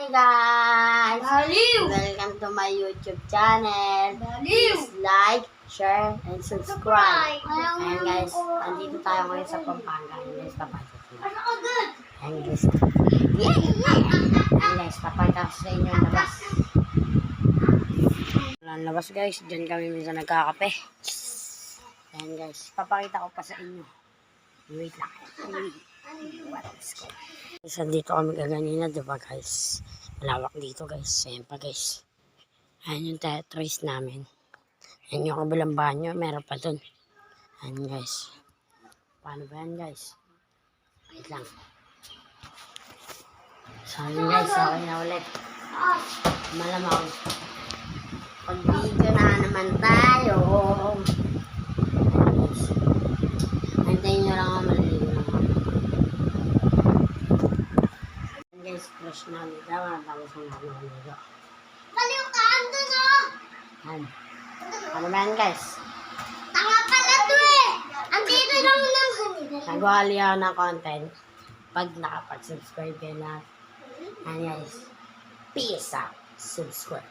guys! Baliw! Welcome to my YouTube channel. Baliw! Please like, share, and subscribe. Ayan guys, andito tayo ngayon sa Pampanga. Ayan guys, papasok na. Ano agad? Ayan guys. Ayan guys, papakita ko sa inyo ang labas. Ang labas guys, dyan kami minsan nagkakape. Ayan guys, papakita ko pa sa inyo. Wait lang. Let's go. Guys, andito kami kaganina, diba guys? Malawak dito guys. Ayan pa guys. Ayan yung Tetris namin. Ayan yung kabilang banyo. Meron pa dun. Ayan guys. Paano ba yan guys? Wait lang. So ayan guys, okay na ulit. Malamang. Pag-video na naman tayo. Antayin nyo lang ako, maliligo lang ako. Guys, fresh na ulit ako. Tapos ang naligo. Baliw ka! Ando no! Ayan. Ano ba yan guys? Tanga pala to eh! Andito lang ng kanila. Nagwali ako ng content. Pag nakapag-subscribe kayo na. Ayan guys. Peace out. Subscribe.